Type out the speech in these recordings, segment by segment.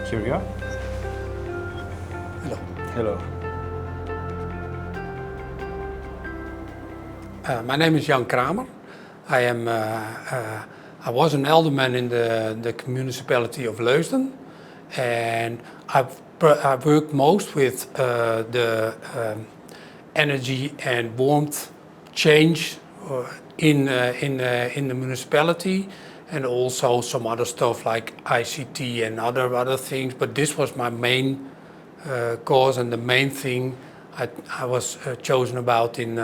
Here we are. Hello. Hello. My name is Kramer. I was an alderman in the municipality of Leusden, and I've worked most with the energy and warmth change in the municipality, and also some other stuff like ICT and other things. But this was my main cause and the main thing I was chosen about in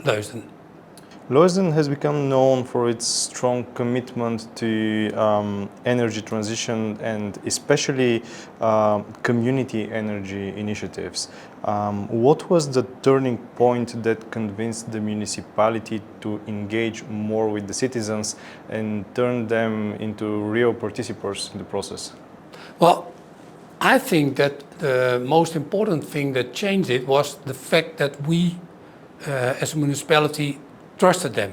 Leusden. Leusden has become known for its strong commitment to energy transition and especially community energy initiatives. What was the turning point that convinced the municipality to engage more with the citizens and turn them into real participants in the process? Well, I think that the most important thing that changed it was the fact that we, as a municipality, trusted them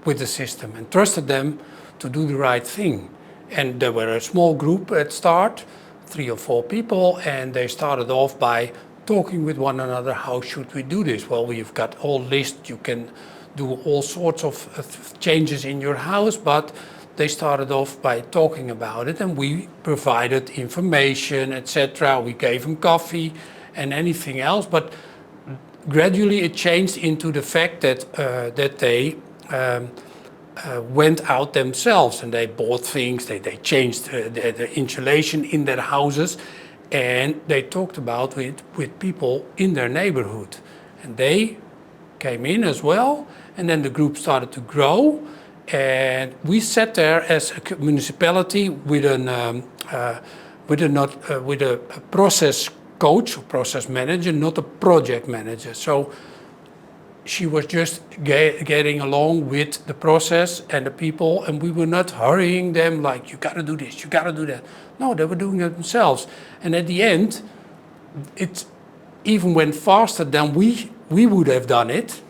with the system and trusted them to do the right thing. And there were a small group at start, 3 or 4 people, and they started off by talking with one another, how should we do this? Well, we've got all lists, you can do all sorts of changes in your house, but they started off by talking about it, and we provided information, etc. We gave them coffee and anything else, but gradually it changed into the fact that they went out themselves and they bought things, they changed the insulation in their houses, and they talked about it with people in their neighborhood. And they came in as well, and then the group started to grow, and we sat there as a municipality with a process coach or process manager, not a project manager. So she was just getting along with the process and the people, and we were not hurrying them like, you got to do this, you got to do that. No, they were doing it themselves. And at the end, it even went faster than we would have done it.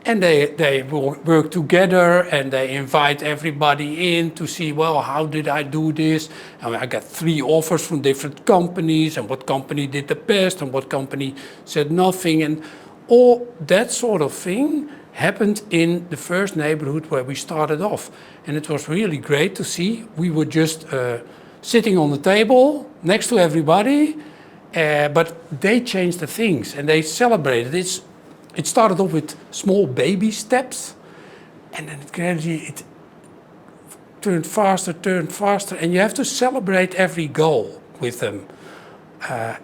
And they work together and they invite everybody in to see, well, how did I do this? And I got 3 offers from different companies, and what company did the best and what company said nothing. And all that sort of thing happened in the first neighborhood where we started off. And it was really great to see. We were just sitting on the table next to everybody, but they changed the things and they celebrated. It started off with small baby steps, and then gradually it turned faster, and you have to celebrate every goal with them.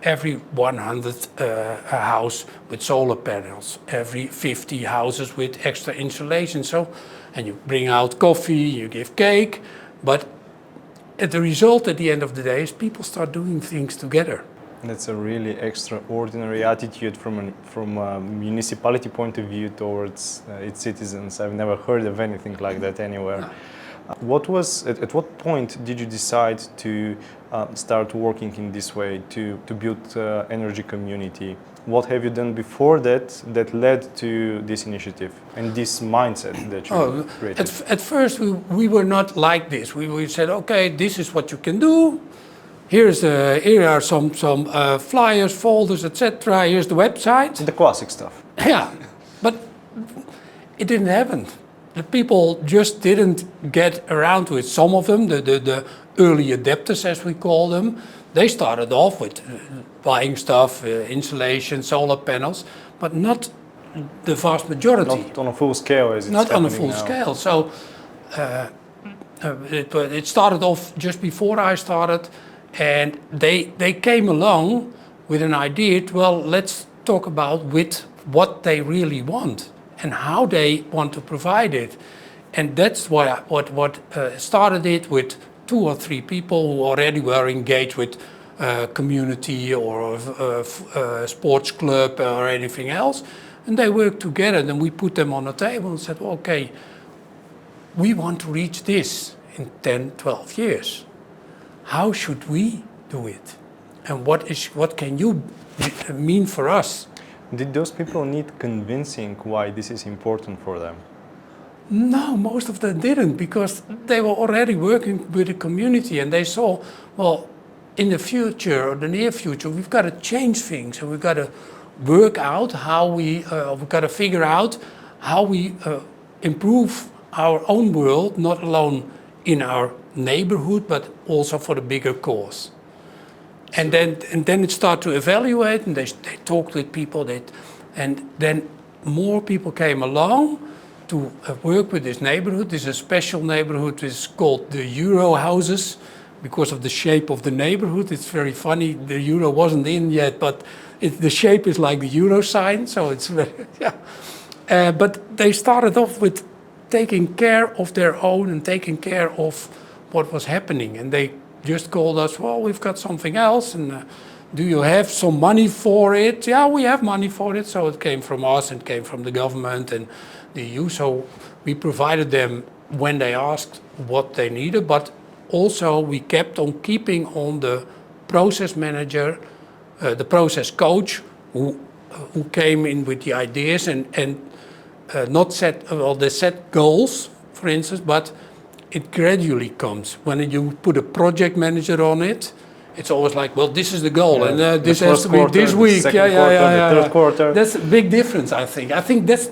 Every 100 a house with solar panels, every 50 houses with extra insulation. So, and you bring out coffee, you give cake, but the result at the end of the day is people start doing things together. That's a really extraordinary attitude from a municipality point of view towards its citizens. I've never heard of anything like that anywhere. No. At what point did you decide to start working in this way, to build energy community? What have you done before that led to this initiative and this mindset that you created? At first we were not like this. We said, okay, this is what you can do. Here are some flyers, folders, etc. Here's the website. The classic stuff. Yeah, but it didn't happen. The people just didn't get around to it. Some of them, the early adapters as we call them, they started off with buying stuff, insulation, solar panels, but not the vast majority. Not on a full scale as it's not on a full now. Scale. So it started off just before I started. And they came along with an idea, well, let's talk about with what they really want and how they want to provide it. And that's what started it with 2 or 3 people who already were engaged with community or sports club or anything else. And they worked together, and we put them on a table and said, well, okay, we want to reach this in 10, 12 years. How should we do it? And what can you mean for us? Did those people need convincing why this is important for them? No, most of them didn't, because they were already working with the community and they saw, well, in the future, or the near future, we've got to change things, and we've got to work out how we've got to figure out how we improve our own world, not alone in our neighborhood, but also for the bigger cause. And then it started to evaluate, and they talked with people, and then more people came along to work with this neighborhood. This is a special neighborhood. It's called the Euro houses because of the shape of the neighborhood. It's very funny. The Euro wasn't in yet, but the shape is like the Euro sign. So it's very, yeah. But they started off with taking care of their own and taking care of what was happening. And they just called us, well, we've got something else, and do you have some money for it? Yeah, we have money for it. So it came from us, and came from the government and the EU. So we provided them when they asked what they needed, but also we kept on keeping on the process manager, the process coach, who came in with the ideas and not set, well, they set goals, for instance, but it gradually comes. When you put a project manager on it, it's always like, well, this is the goal, Yeah, and this has to be quarter, this week. The third quarter. That's a big difference, I think. I think that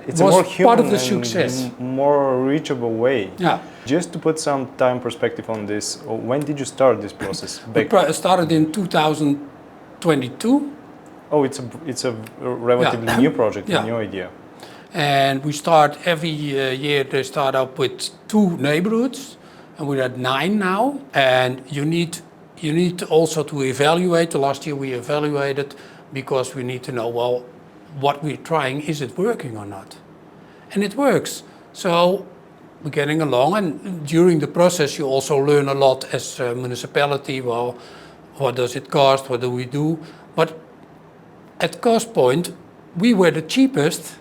It's was a more part of human the success. more reachable way. Yeah. Just to put some time perspective on this, when did you start this process? Started in 2022. Oh, it's a relatively Yeah. new project, Yeah. a new idea. And we start every year, they start up with 2 neighborhoods, and we're at 9 now. And you need also to evaluate. The last year we evaluated because we need to know, well, what we're trying, is it working or not? And it works. So we're getting along, and during the process you also learn a lot as a municipality. Well, what does it cost? What do we do? But at cost point, we were the cheapest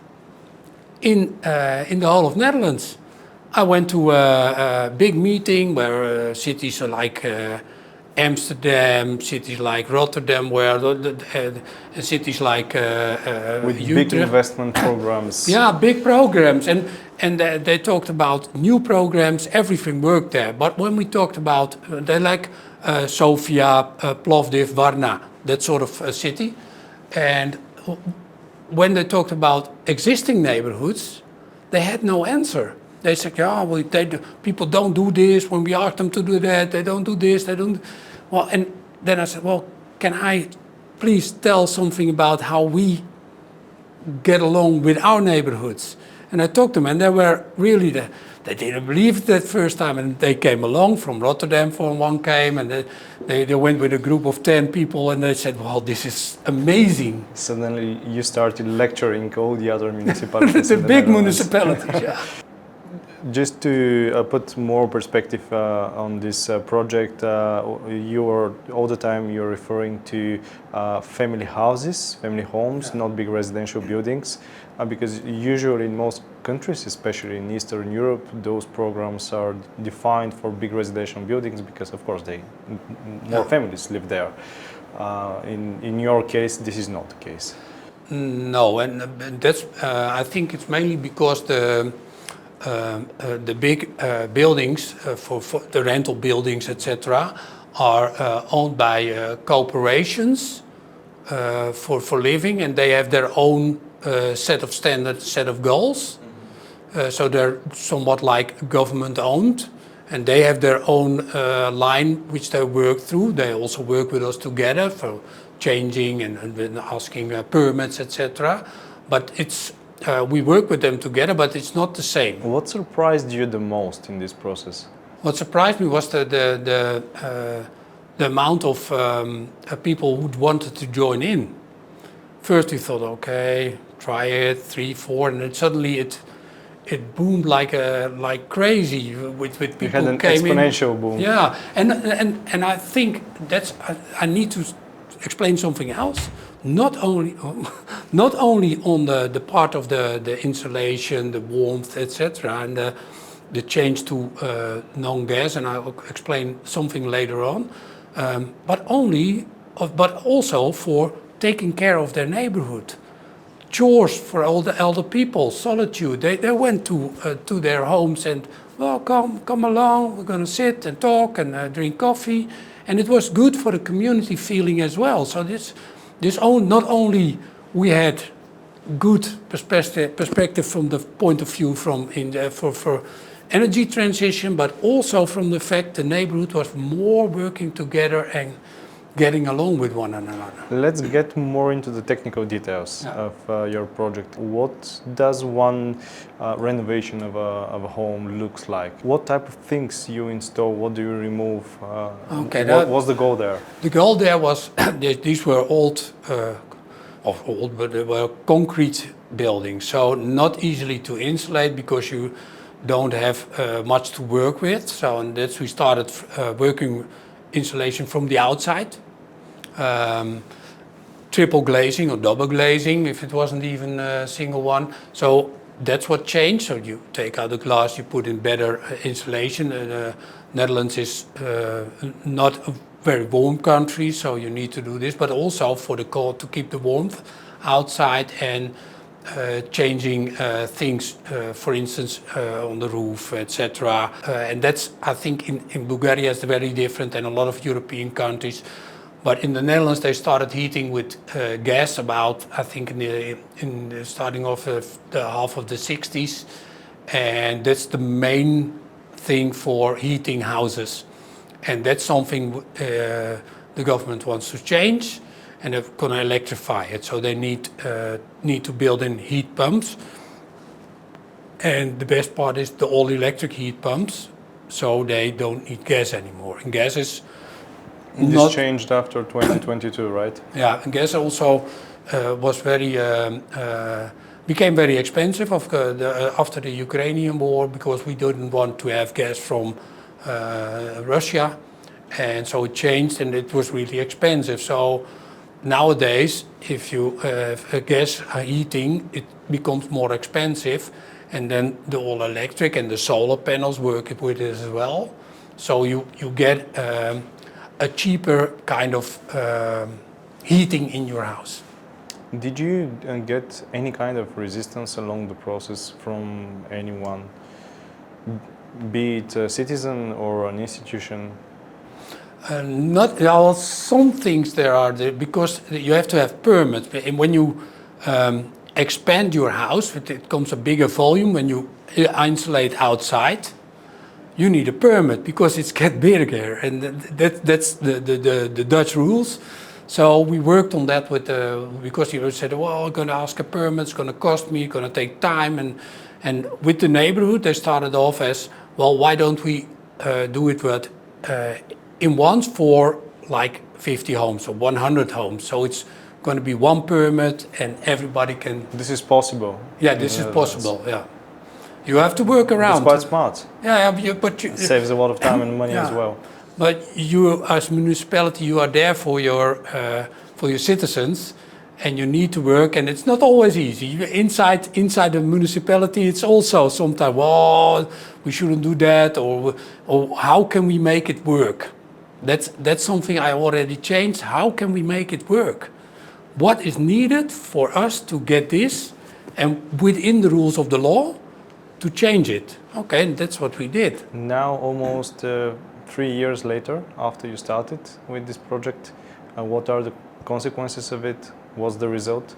in the whole of Netherlands. I went to a big meeting where cities like Amsterdam, cities like Rotterdam, where cities like With big Utrecht. investment programs. Yeah, big programs, and they talked about new programs. Everything worked there. But when we talked about they like Sofia, Plovdiv, Varna, that sort of city, and when they talked about existing neighborhoods, they had no answer. They said, yeah, people don't do this. When we ask them to do that, they don't do this, they don't. Well, and then I said, well, can I please tell something about how we get along with our neighborhoods? And I talked to them, and they were really, they didn't believe it that first time. And they came along from Rotterdam, one came, and they went with a group of 10 people, and they said, well, this is amazing. Suddenly you started lecturing all the other municipalities. The in the big Netherlands. municipalities, yeah. Just to put more perspective on this project, you are all the time you're referring to family houses, family homes, Yeah. not big residential buildings, because usually in most countries, especially in Eastern Europe, those programs are defined for big residential buildings because, of course, more families live there. In your case, this is not the case. No, and that's I think it's mainly because the big buildings for the rental buildings, etc., are owned by corporations for living, and they have their own set of standards, set of goals. So they're somewhat like government owned, and they have their own line which they work through. They also work with us together for changing and asking permits, etc. But it's we work with them together, but it's not the same. What surprised you the most in this process? What surprised me was the amount of people who wanted to join in. First we thought, okay, try it, 3, 4, and then suddenly it boomed like crazy with people You had an who came exponential in. boom. Yeah, and I think that's I need to explain something else. Not only on the part of the insulation, the warmth, etc., and the change to non-gas, and I'll explain something later on. But also for taking care of their neighborhood. Chores for all the elder people, solitude. They went to their homes and, well, come along. We're going to sit and talk and drink coffee. and it was good for the community feeling as well. So not only we had good perspective from the point of view for energy transition, but also from the fact the neighborhood was more working together and getting along with one another. Let's get more into the technical details of your project. What does one renovation of a home looks like? What type of things you install? What do you remove? What was the goal there? The goal there was these were but they were concrete buildings, so not easily to insulate because you don't have much to work with. So and that's we started working insulation from the outside. Triple glazing or double glazing if it wasn't even a single one. So that's what changed. So you take out the glass, you put in better insulation. Netherlands is not a very warm country, so you need to do this, but also for the cold to keep the warmth outside and changing things, for instance, on the roof, etc. And that's, I think, in Bulgaria is very different than a lot of European countries. But in the Netherlands, they started heating with gas about, I think, in the starting of the half of the 60s. And that's the main thing for heating houses. And that's something the government wants to change, and they're going to electrify it. So they need to build in heat pumps. And the best part is the all-electric heat pumps, so they don't need gas anymore. And gas is This changed after 2022, right? Yeah, and gas also became very expensive after the Ukrainian war, because we didn't want to have gas from Russia, and so it changed and it was really expensive. So nowadays, if you have gas heating, it becomes more expensive, and then the all electric and the solar panels work with it as well. So you get a cheaper kind of heating in your house. Did you get any kind of resistance along the process from anyone, be it a citizen or an institution? Some things there are, because you have to have permits. And when you expand your house, it comes a bigger volume. When you insulate outside, you need a permit because it's get bigger, and that's the Dutch rules. So we worked on that because you said, well, I'm going to ask a permit, it's going to cost me, it's going to take time, and with the neighborhood they started off as, well, why don't we do it in once for like 50 homes or 100 homes? So it's going to be one permit and everybody can. This is possible. Yeah, this is possible. Yeah. You have to work around. It's quite smart. Yeah, but it saves a lot of time and money as well. But you, as municipality, you are there for your citizens, and you need to work. And it's not always easy. Inside the municipality, it's also sometimes, well, we shouldn't do that, or how can we make it work? That's something I already changed. How can we make it work? What is needed for us to get this, and within the rules of the law, to change it? Okay, and that's what we did. Now, almost 3 years later, after you started with this project, what are the consequences of it? What's the result?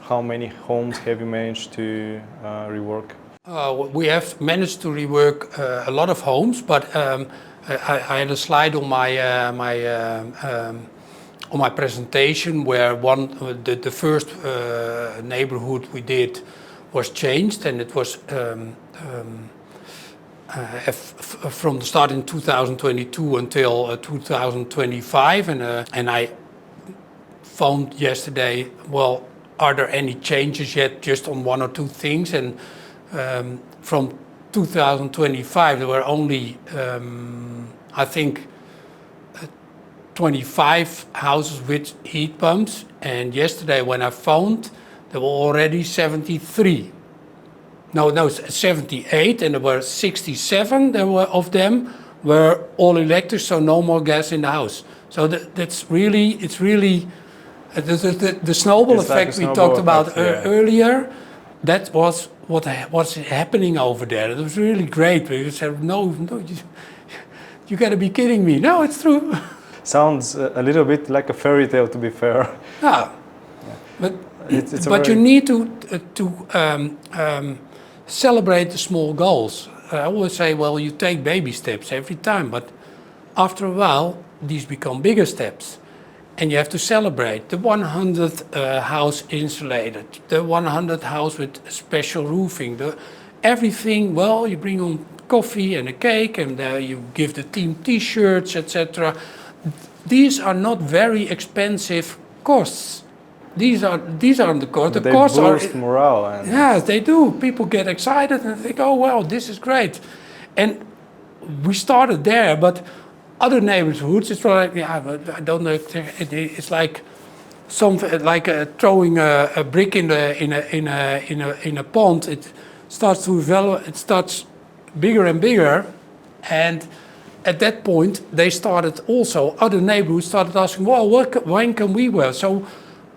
How many homes have you managed to rework? We have managed to rework a lot of homes, but I had a slide on my presentation where the first neighborhood we did was changed, and it was from the start in 2022 until 2025, and I found yesterday, well, are there any changes yet just on one or two things? And from 2025 there were only I think 25 houses with heat pumps, and yesterday when I found there were already 73. No, 78, and there were 67 of them were all electric, so no more gas in the house. So it's really the snowball effect we talked about earlier. That was what's happening over there. It was really great. We said, no, you got to be kidding me. No, it's true. sounds a little bit like a fairy tale, to be fair. Yeah. But It's a but you very- need to celebrate the small goals. I always say, well, you take baby steps every time, but after a while, these become bigger steps. And you have to celebrate the 100th house insulated, the 100th house with special roofing, everything. Well, you bring on coffee and a cake, and you give the team T-shirts, etc. These are not very expensive costs. These aren't the costs. The They costs boost are. morale. And Yes, they do. People get excited and think, "Oh well, this is great," and we started there, but other neighborhoods, it's like, yeah, but I don't know. It's like throwing a brick in a pond. It starts to develop. It starts bigger and bigger, and at that point, they started also. Other neighborhoods started asking, "Well, when can we work?" So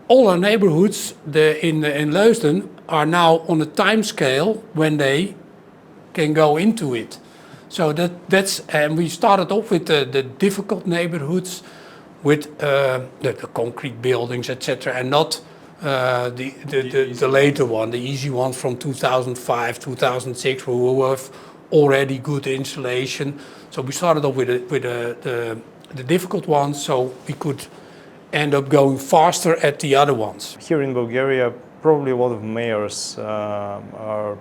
all our neighborhoods in Leusden are now on a time scale when they can go into it. So that's and we started off with the difficult neighborhoods with the concrete buildings, etc., and not the later one, the easy ones from 2005, 2006, who have already good insulation. So we started off with the difficult ones, so we could end up going faster at the other ones. here in Bulgaria, probably a lot of mayors are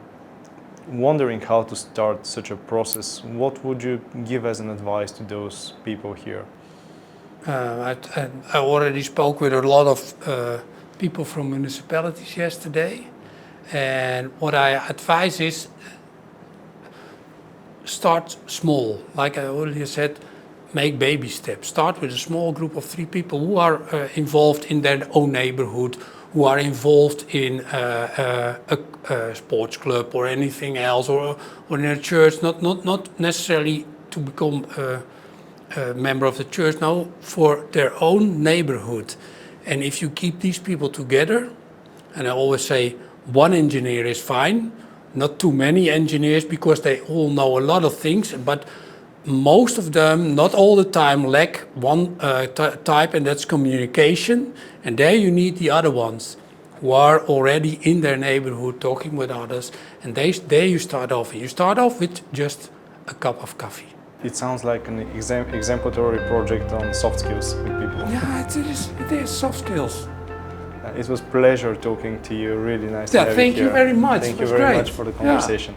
wondering how to start such a process. What would you give as an advice to those people here? I already spoke with a lot of people from municipalities yesterday, and what I advise is start small. Like I earlier said, make baby steps. Start with a small group of 3 people who are involved in their own neighborhood, who are involved in a sports club or anything else, or in a church. Not necessarily to become a member of the church. No, for their own neighborhood. And if you keep these people together, and I always say 1 engineer is fine, not too many engineers, because they all know a lot of things, but most of them, not all the time, lack one type, and that's communication. And there you need the other ones who are already in their neighborhood talking with others. And there you start off. You start off with just a cup of coffee. It sounds like an exemplary project on soft skills with people. Yeah, it is soft skills. It was a pleasure talking to you. Really nice to Yeah, have thank you you here. very much. Thank It you was very great. much for the Yeah. conversation.